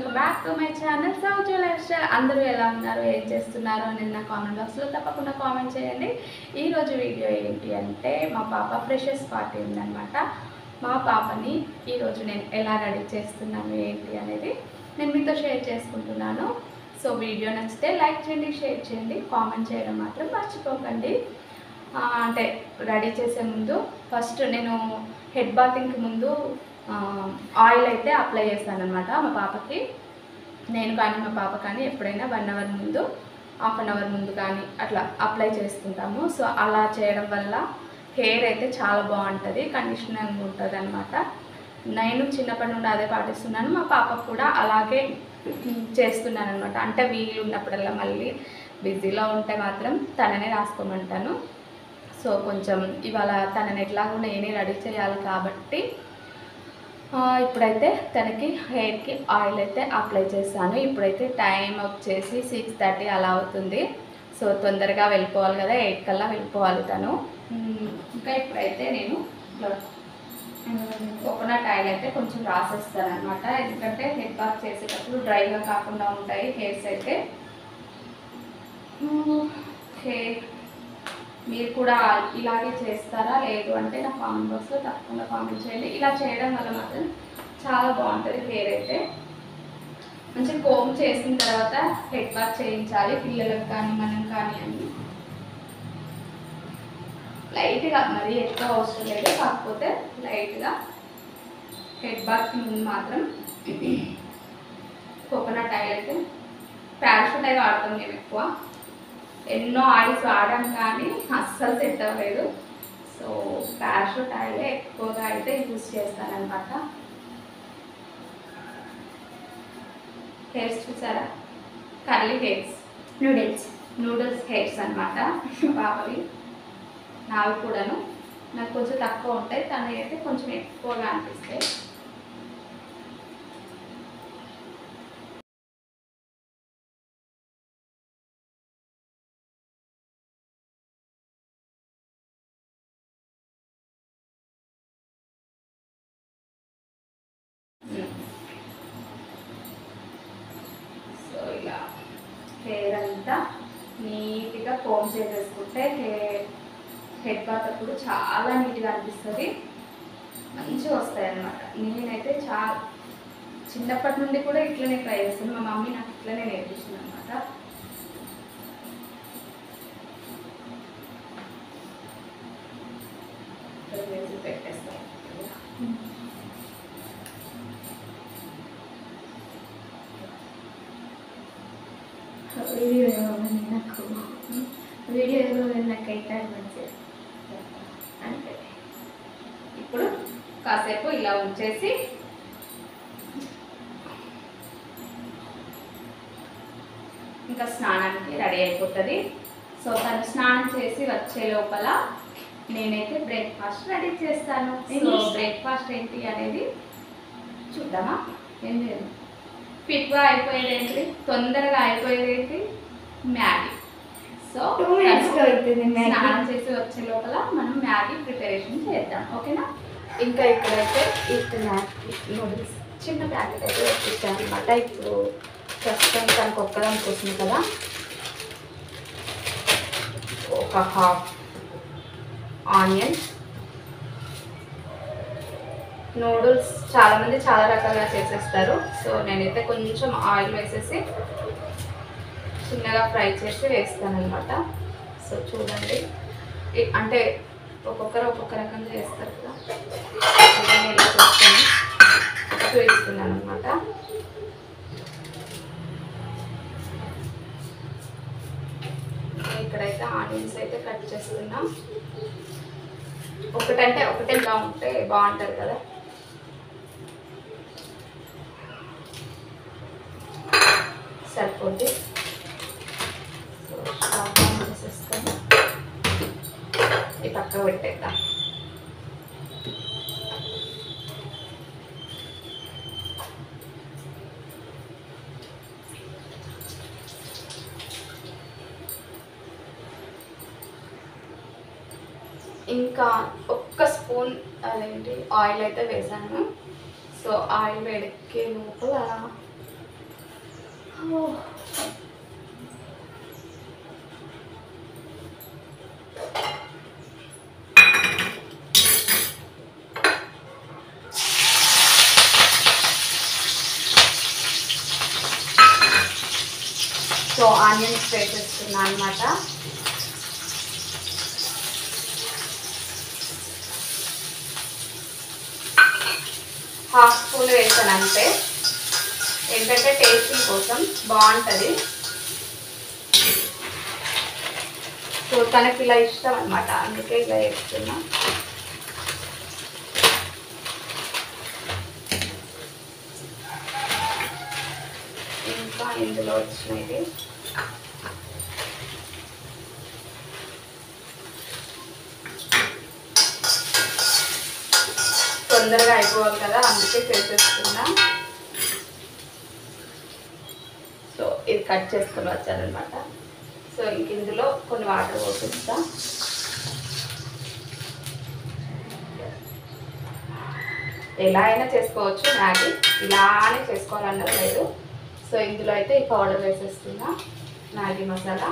Welcome back to my channel Sowji lifestyle. అందరూ ఎలా ఉన్నారు, ఏం చేస్తున్నారు అనేది నా కామెంట్ బాక్స్లో తప్పకుండా కామెంట్ చేయండి. ఈరోజు వీడియో ఏంటి అంటే మా పాప ఫ్రెషర్స్ పార్టీ ఉందన్నమాట. మా పాపని ఈరోజు నేను ఎలా రెడీ చేస్తున్నాను ఏంటి అనేది నేను మీతో షేర్ చేసుకుంటున్నాను. సో వీడియో నచ్చితే లైక్ చేయండి, షేర్ చేయండి, కామెంట్ చేయడం మాత్రం మర్చిపోకండి. అంటే రెడీ చేసే ముందు ఫస్ట్ నేను హెడ్ బాతింగ్కి ముందు ఆయిల్ అయితే అప్లై చేస్తాను అనమాట. మా పాపకి నేను కానీ మా పాప కానీ ఎప్పుడైనా 1 అవర్ ముందు, హాఫ్ అన్ అవర్ ముందు కానీ అట్లా అప్లై చేసుకుంటాము. సో అలా చేయడం వల్ల హెయిర్ అయితే చాలా బాగుంటుంది, కండిషనర్గా ఉంటుంది అనమాట. నేను చిన్నప్పటి నుండి అదే పాటిస్తున్నాను, మా పాపకు కూడా అలాగే చేస్తున్నాను అనమాట. అంటే వీలు ఉన్నప్పుడల్లా, మళ్ళీ బిజీలో ఉంటే మాత్రం తననే రాసుకోమంటాను. సో కొంచెం ఇవాళ తనని ఎట్లాగో నేనే రెడీ చేయాలి కాబట్టి ఇప్పుడైతే తనకి హెయిర్కి ఆయిల్ అయితే అప్లై చేస్తాను. ఇప్పుడైతే టైం వచ్చేసి 6:30 అలా అవుతుంది. సో తొందరగా వెళ్ళిపోవాలి కదా, 8 కల్లా వెళ్ళిపోవాలి తను. ఇంకా ఇప్పుడైతే నేను కోకోనట్ ఆయిల్ అయితే కొంచెం రాసేస్తాను అనమాట. ఎందుకంటే హెడ్ బాత్ చేసేటప్పుడు డ్రైగా కాకుండా ఉంటాయి హెయిర్స్ అయితే. మీరు కూడా ఇలాగే చేస్తారా లేదు అంటే నా కామెంట్ బాక్స్లో తప్పకుండా కామెంట్ చేయండి. ఇలా చేయడం వల్ల మాత్రం చాలా బాగుంటుంది హెయిర్ అయితే. మంచిగా కోమ్ చేసిన తర్వాత హెడ్ బాత్ చేయించాలి, పిల్లలకు కానీ మనం కానీ అని. లైట్గా, మరీ ఎక్కువ అవసరం లేదు, కాకపోతే లైట్గా హెడ్ బాత్కి ముందు మాత్రం కోకోనట్ ఆయిల్ అయితే, పారాషూట్ ఆయిల్ వాడతాం మేము ఎక్కువ. ఎన్నో ఆయిల్స్ వాడాం కానీ అస్సలు సెట్ అవ్వలేదు. సో పారాషూట్ ఆయిల్ ఎక్కువగా అయితే యూజ్ చేస్తానన్నమాట. హెయిర్స్ చూసారా, కర్లీ హెయిర్స్, నూడిల్స్ హెయిర్స్ అనమాట బాబావి. నావి కూడాను నాకు కొంచెం తక్కువ ఉంటాయి, తను అయితే కొంచెం ఎక్కువగా అనిపిస్తాయి. సో ఇలా హెయిర్ అంతా నీట్గా కోమ్ చేసేసుకుంటే హెడ్ బాత్ అప్పుడు చాలా నీట్గా అనిపిస్తుంది, మంచిగా వస్తాయి అన్నమాట. నేనైతే చాలా చిన్నప్పటి నుండి కూడా ఇట్లనే ట్రై చేస్తాను, మా మమ్మీ నాకు ఇట్లనే నేర్పించింది అనమాట. పెట్టేస్తాను. వీడియో నాకైతే మంచిగా అంటే ఇప్పుడు కాసేపు ఇలా ఉంచేసి ఇంకా స్నానానికి రెడీ అయిపోతుంది. సో తను స్నానం చేసి వచ్చే లోపల నేనైతే బ్రేక్ఫాస్ట్ రెడీ చేస్తాను. సో బ్రేక్ఫాస్ట్ ఏంటి అనేది చూద్దామా. ఏం లేదు, క్విక్గా అయిపోయేది ఏంటి, తొందరగా అయిపోయేది ఏంటి, మ్యాగీ. సో స్నానం చేసి వచ్చే లోపల మనం మ్యాగీ ప్రిపరేషన్ చేద్దాం, ఓకేనా. ఇంకా ఇక్కడైతే ఈ మ్యాగీ నూడిల్స్ చిన్న ప్యాకెట్ అయితే తెప్పించాను అనమాట. ఇప్పుడు ప్రస్తుతం తనకు ఒక్కదానికి వస్తుంది కదా, ఒక హాఫ్ ఆనియన్. నూడిల్స్ చాలామంది చాలా రకాలుగా చేసేస్తారు. సో నేనైతే కొంచెం ఆయిల్ వేసేసి చిన్నగా ఫ్రై చేసి వేస్తాను అనమాట. సో చూడండి, అంటే ఒక్కొక్కరు ఒక్కొక్క రకంగా చేస్తారు కదా, నేను ఇలా చేస్తాను, చూపిస్తున్నాను అనమాట. ఇక్కడైతే ఆనియన్స్ అయితే కట్ చేస్తున్నా. ఒకటంటే ఒకటే ఉంటే బాగుంటుంది కదా. సరిపోద్ది. స్టవ్ ఆన్ చేసేస్తాను, ఈ పక్క పెట్టేద్దాం. ఇంకా ఒక్క స్పూన్ అదేంటి ఆయిల్ అయితే వేసాను. సో ఆయిల్ వేడెక్కే లోపల సో ఆనియన్స్ వేసేస్తున్నా అనమాట. హాఫ్ స్పూన్ వేసాను అంతే, ఏంటంటే టేస్టీ కోసం బాగుంటుంది. సో తనకి ఇలా ఇష్టం అనమాట, అందుకే ఇలా వేస్తున్నా. ఇంకా ఇందులో వచ్చినది తొందరగా అయిపోవాలి కదా, అందుకే చేసేస్తున్నా. సో ఇది కట్ చేసుకొని వచ్చానమాట. సో ఇంక ఇందులో కొన్ని వాటర్ పోపిస్తా. ఎలా అయినా చేసుకోవచ్చు మ్యాగీ, ఇలానే చేసుకోవాలన్నది లేదు. సో ఇందులో అయితే ఈ పౌడర్ వేసేస్తున్నా, మ్యాగీ మసాలా.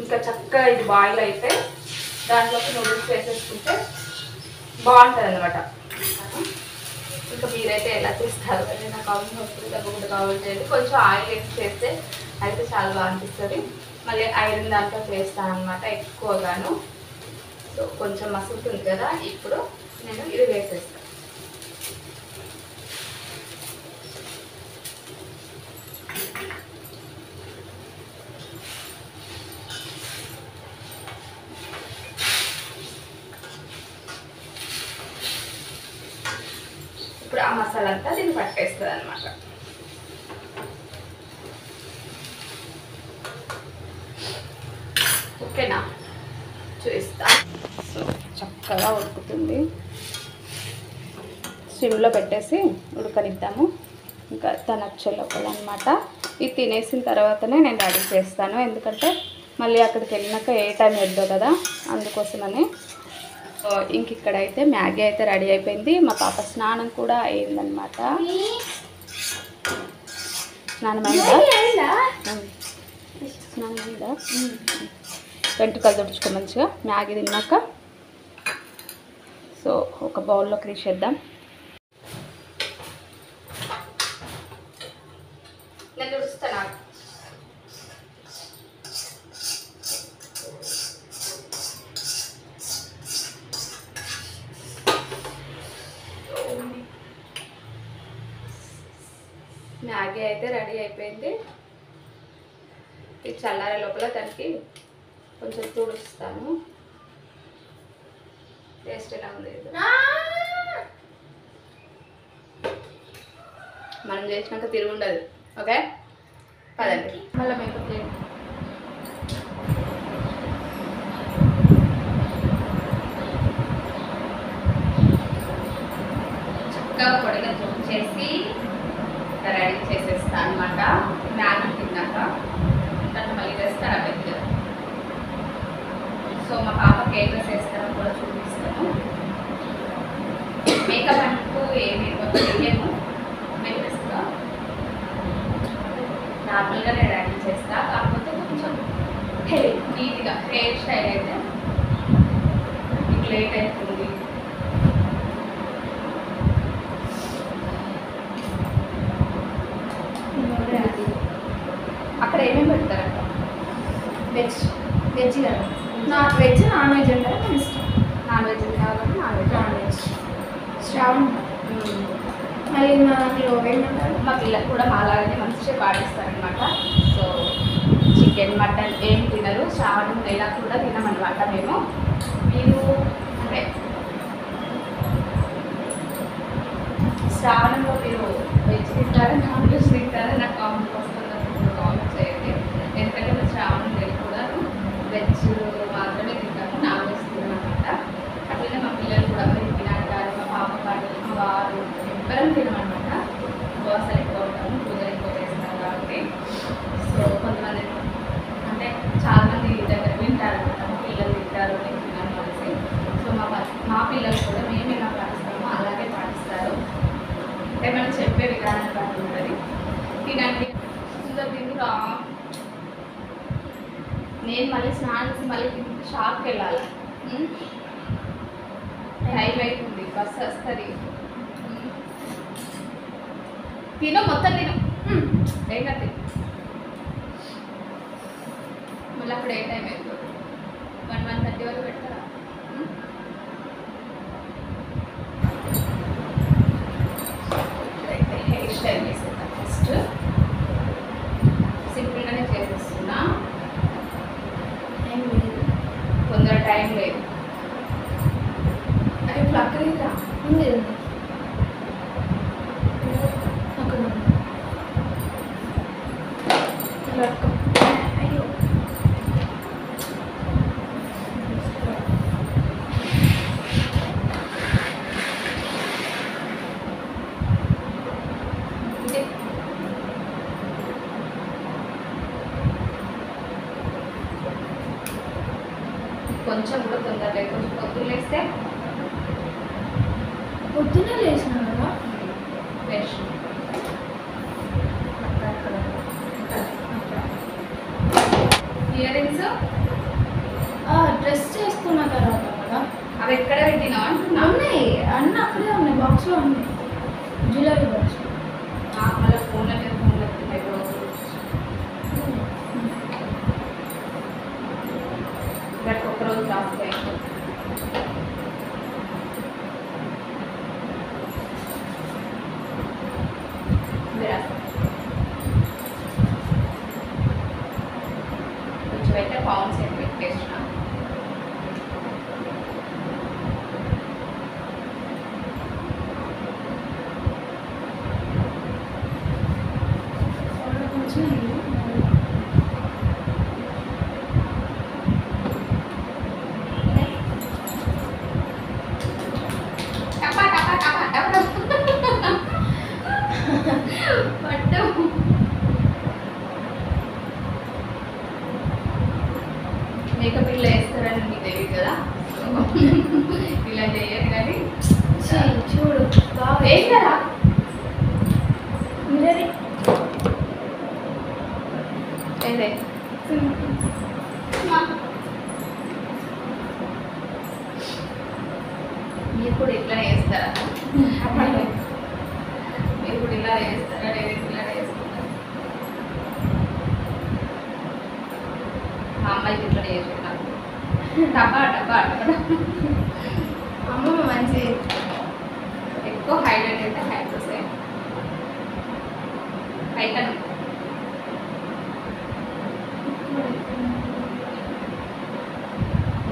ఇంకా చక్కగా ఇది బాయిల్ అయితే దాంట్లోకి నూడిల్స్ వేసేసుకుంటే బాగుంటుంది అనమాట. ఇంకా మీరైతే ఎలా చేస్తారు అని నాకు కామెంట్ వస్తుంది, తప్పకుండా కామెంట్ చేయండి. కొంచెం ఆయిల్ వేసి చేస్తే అయితే చాలా బాగా అనిపిస్తుంది. మళ్ళీ ఐరన్ దాంట్లో చేస్తాను అనమాట ఎక్కువగాను. సో కొంచెం మసులుతుంది కదా, ఇప్పుడు నేను ఇది వేసేస్తాను. ఇప్పుడు ఆ మసాలా అంతా దీన్ని పట్టేస్తుంది అనమాట. ఓకేనా, చూస్తా. సో చక్కగా ఉడుకుతుంది, సిమ్లో పెట్టేసి ఉడకనిద్దాము. ఇంకా తన వచ్చే లోపల అనమాట. ఇది తినేసిన తర్వాతనే నేను రెడీ చేస్తాను, ఎందుకంటే మళ్ళీ అక్కడికి వెళ్ళినాక ఏ టైం వద్దో కదా, అందుకోసమని. ఇంక ఇక్కడైతే మ్యాగీ అయితే రెడీ అయిపోయింది. మా పాప స్నానం కూడా అయిందనమాట. స్నానం అయిందా? స్నానం అయిందా? వెంట్రుకలు తుడుచుకో మంచిగా మ్యాగీ తిన్నాక. సో ఒక బౌల్లోకి తీసేద్దాం. నేను తుడుస్తాను. మ్యాగీ అయితే రెడీ అయిపోయింది. ఇది చల్లారే లోపల దానికి కొంచెం తుడుస్తాను. టేస్ట్ ఎలా ఉంది? మనం చేసినాక తిరిగి ఉండదు. ఓకే పదండి, మళ్ళీ మేకప్ చేయండి. చక్కగా పొడిగా జూమ్ చేసి రెడీ చేసేస్తాను అనమాట. మ్యాగీ తిన్నాక దాంట్లో మళ్ళీ వేస్తాను పెద్ద. సో మా పాప కేక్ డ్రెస్ వేస్తాను కూడా చూపిస్తాను. మేకప్ అంటూ ఏమి వేయము, వేస్తా నార్మల్గానే రెడీ చేస్తా. కాకపోతే కొంచెం నీట్గా హెయిర్ స్టైల్ అయితే మీకు లేట్ అవుతుంది. అక్కడ ఏమేమి పెడతారంట? వెజ్ వెజ్ కదా, వెజ్ నాన్ వెజ్ అంటే మన ఇష్టం. నాన్ వెజ్ కాబట్టి నాన్ వెజ్ శ్రావణ్. మళ్ళీ మా దాంట్లో ఏమంటారు, మా పిల్లలు కూడా మాలాగానే మంచిగా పాటిస్తారనమాట. సో చికెన్ మటన్ ఏం తినరు. శ్రావణం నెల కూడా తినమన్నమాట మేము. మీరు అంటే శ్రావణంలో మీరు వెజ్ తింటారా నాన్ వెజ్ తింటారా నాకు కామెంట్ వస్తుంది, కామెంట్ చేయండి. ఎందుకంటే మా శ్రావణం నెల కూడా వెజ్ మాత్రమే తింటాము, నాన్ వెజ్ తినమన్నమాట. అట్లనే మా పిల్లలు కూడా తినంటారు. మా పాప పాటు మా వారు ఎవ్వరం తినమన్నమాట. ఉపవాసాలు ఎక్కువ ఉంటాము, పూజలు ఎక్కువ చేస్తాం కాబట్టి. సో కొంతమంది అంటే చాలామంది దగ్గర వింటారనమాట, మా పిల్లలు తింటారు నేను తిన్నాను అనేసి. సో మా పిల్లలు కూడా మేము ఎలా పాటిస్తామో అలాగే పాటిస్తారు. అంటే మనం చెప్పే విధానం బట్టి ఉంటుంది. తినండి ఇంకా తింటురా. నేను మళ్ళీ స్నానం చేసి మళ్ళీ షాప్కి వెళ్ళాలి. టైం అవుతుంది, బస్సు వస్తుంది. తిను మొత్తం తిను, ఏం కాదు. మళ్ళీ అప్పుడు ఏ టైం అవుతుంది? 1:30 వరకు పెడతారా? హెయిర్ స్టైల్ చేసేద్దాం. ఫస్ట్ సింపుల్గానే చేసేస్తున్నా, తొందర టైం లేదు. ఇప్పుడు అక్కడికి ఉంది అయ్యో కొంచెం కూడా తొందర లేదు. కొంచెం పొద్దున్న లేస్తే పొద్దున్నే లేచిన కదా ఫ్రెష్. ఇయర్ రింగ్స్ డ్రెస్ చేసుకున్న తర్వాత కదా అవి ఎక్కడ పెట్టినావు అంటున్నా. ఉన్నాయి అన్నీ అక్కడే ఉన్నాయి, బాక్స్లో ఉన్నాయి, జ్యువెలరీ బాక్స్. మళ్ళీ ఫోన్ల మీద ఫోన్లో పెట్టినాయి రోజు. దానికి ఒక్కరోజు క్లాస్ అయింది. కొంచెం అయితే పౌండ్స్ అయితే పెట్టేసిన. మేకప్ ఇట్లా వేస్తారని మీకు తెలియదు కదా, ఇలా చేయరు కానీ చూడు బాగా వేస్తారా? మిర్రర్ ఏదే మీరు కూడా ఇట్లానే వేస్తారా? మీరు కూడా ఇలా వేస్తారా? లేదా ఇట్లా వేస్తారా? మా అమ్మాయికి ఇట్లా వేసుకుంటాను. టపా టపా టపా. అమ్మమ్మ మంచి ఎక్కువ హైలైట్ అయితే హైట్ వస్తాయి. హైట్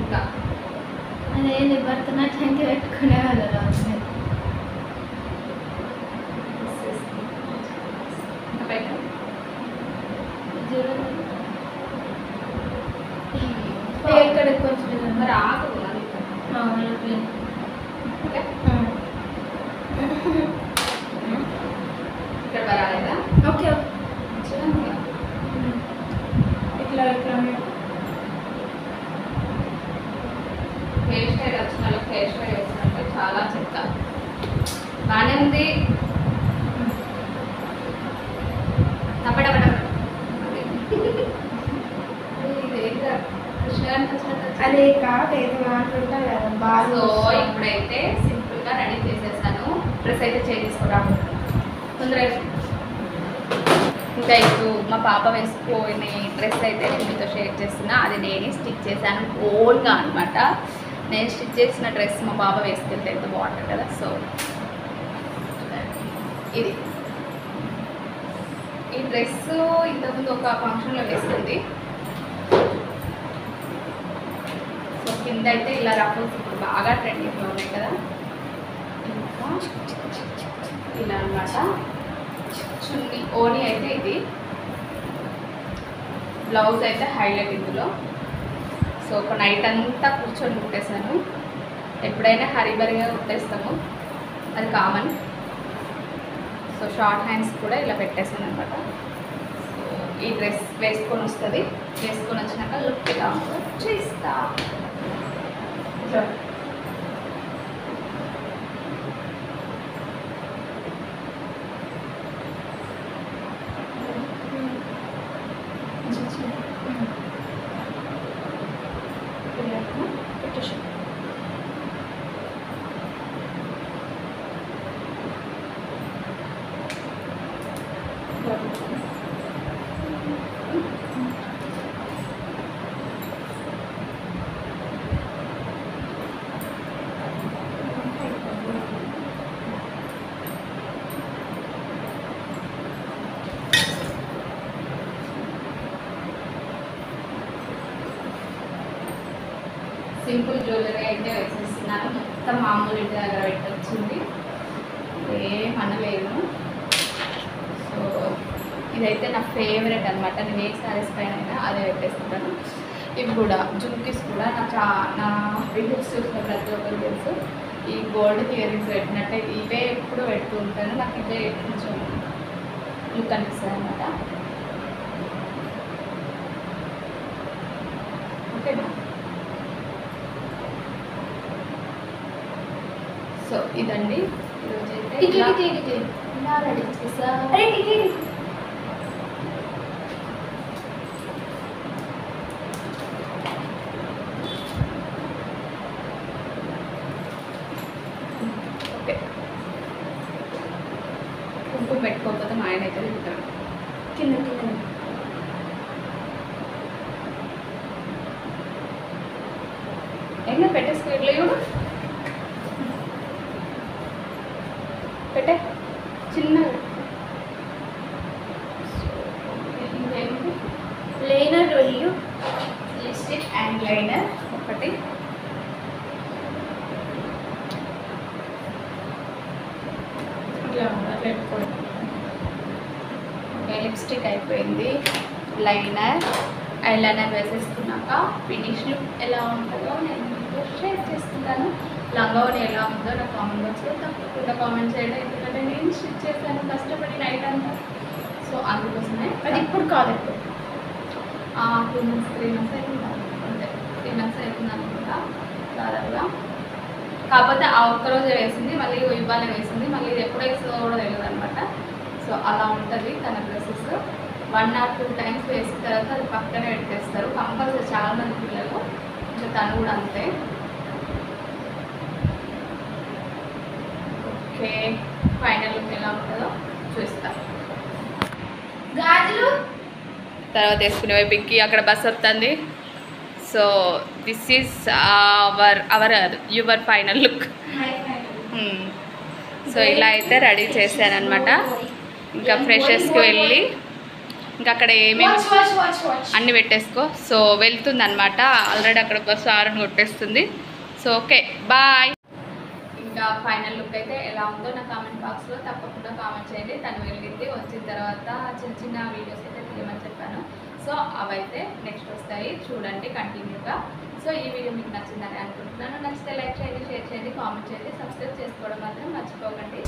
ఇంకా అదేంటి భరతనాట్యానికి పెట్టుకునే వాళ్ళు ఇంకా పెట్టు. ఇక్కడ కొంచెం మరి ఆకు అది. ఓకే, ఇక్కడ రాలేదా? ఓకే మంచిగా ఇట్లా ఇట్లా హెయిర్ స్టైల్ వచ్చిన వాళ్ళకి హెయిర్ స్టైల్ వేసినట్టు చాలా చెత్త. బాగానే ఉంది. అదే కాదు ఏదో మాట్లాడుతా కదా బాగా. సో ఇప్పుడైతే సింపుల్గా రెడీ చేసేసాను. డ్రెస్ అయితే చేసేసుకోవడం తొందరగా. ఇంకా ఇప్పుడు మా పాప వేసుకొని డ్రెస్ అయితే నేను మీతో షేర్ చేస్తున్నా. అది నేనే స్టిచ్ చేశాను ఓన్గా అనమాట. నేను స్టిచ్ చేసిన డ్రెస్ మా పాప వేసుకెళ్తే ఎంత బాగుంటుంది కదా. సో ఇది ఈ డ్రెస్ ఇంతకుముందు ఒక ఫంక్షన్లో వేసుకుంది. సో కింద అయితే ఇలా రఫల్స్ ఇప్పుడు బాగా ట్రెండింగ్లో ఉన్నాయి కదా. ఇంకా ఇలా అన్నమాట. చున్నీ ఓని అయితే ఇది, బ్లౌజ్ అయితే హైలైట్ ఇందులో. సో ఒక నైట్ అంతా కూర్చొని కుట్టేసాను. ఎప్పుడైనా హరిబరిగా కుట్టేస్తాము, అది కామన్. సో షార్ట్ హ్యాండ్స్ కూడా ఇలా పెట్టేసాను అనమాట. సో ఈ డ్రెస్ వేసుకొని వస్తుంది. వేసుకొని వచ్చినాక లుక్ ఇలా ఉంటుందో చూస్తా. సింపుల్ జ్యువెలరీ అయితే వేసేస్తున్నాను. మొత్తం మామూలు ఇంటి దగ్గర పెట్టొచ్చింది, ఏమనలేదు. సో ఇదైతే నా ఫేవరెట్ అనమాట. నేను ఏ శారీస్ పైన అయినా అదే పెట్టేసుకుంటాను. ఇవి కూడా జుమ్కీస్ కూడా నా వీడియోస్ చూసిన ప్రతి ఒక్కరు తెలుసు. ఈ గోల్డ్ ఇయర్ రింగ్స్ పెట్టినట్టే ఇవే ఎప్పుడు పెడుతూ ఉంటాను. నాకు ఇవే కొంచెం లుక్ అనిపిస్తుంది అనమాట. ఓకేనా? సో ఇదండి ఈరోజైతే ఇలా రెడీ చేసా. ఓకే, కుంకుమ పెట్టుకోకపోతే మా ఆయన అయితే తింటాడు. కింద ఎన్న పెట్టేసుకో, ఇట్లా చూడు, పెట్టే చిన్నగా. ఇంకేంటి, లైనర్ వెయ్యి, లిప్స్టిక్ అండ్ లైనర్ ఒకటి. ఇట్లా పెట్టుకోండి. ఓకే, లిప్స్టిక్ అయిపోయింది. లైనర్, ఐలైనర్ వేసేసుకున్నాక ఫినిష్ లుక్ ఎలా ఉంటుందో నేను మీతో షేర్ చేసుకుంటాను. లంగావని ఎలా ఉందో నా కామెంట్ బాక్స్లో తప్పకుండా కామెంట్ చేయండి. ఎందుకంటే నేను స్టిచ్ చేస్తాను కష్టపడి నైట్ అంతా. సో అందుకోసమే అది ఇప్పుడు కాదు, ఇప్పుడు 2 months 3 months అవుతుంది అంతే. 3 months అవుతుంది అనుకుంటా దాదాపుగా. కాకపోతే ఆ ఒక్కరోజే వేసింది, మళ్ళీ ఇవ్వాలి వేసింది, మళ్ళీ ఇది ఎప్పుడు వేస్తుందో కూడా తెలియదు అనమాట. సో అలా ఉంటుంది తన డ్రెస్సెస్. 1 or 2 times వేసిన తర్వాత అది పక్కనే పెట్టేస్తారు కంపల్సరీ. చాలామంది పిల్లలు, ఇంకా తను కూడా అంతే. ఓకే, ఫైనల్ లుక్ ఎలా ఉంటుందో చూస్తాను. గాజులు తర్వాత వేసుకునేవి పింకీ. అక్కడ బస్ వస్తుంది. So this is your final look. So ఇలా అయితే రెడీ చేశానమాట. ఇంకా ఫ్రెషర్స్కి వెళ్ళి ఇంకా అక్కడ ఏమేమి అన్నీ పెట్టేసుకో. సో వెళ్తుంది అనమాట. ఆల్రెడీ అక్కడ బస్సు 6 కొట్టేస్తుంది. So okay, bye. ఇంకా ఫైనల్ లుక్ అయితే ఎలా ఉందో నా కామెంట్ బాక్స్లో తప్పకుండా కామెంట్ చేయండి. తను వెళ్ళింది, వచ్చిన తర్వాత చిన్న చిన్న వీడియోస్ అయితే తీయమని చెప్పాను. సో అవైతే నెక్స్ట్ వస్తాయి, చూడండి కంటిన్యూగా. సో ఈ వీడియో మీకు నచ్చిందని అనుకుంటున్నాను. నచ్చితే లైక్ చేయండి, షేర్ చేయండి, కామెంట్ చేయండి, సబ్స్క్రైబ్ చేసుకోవడం మాత్రం మర్చిపోకండి.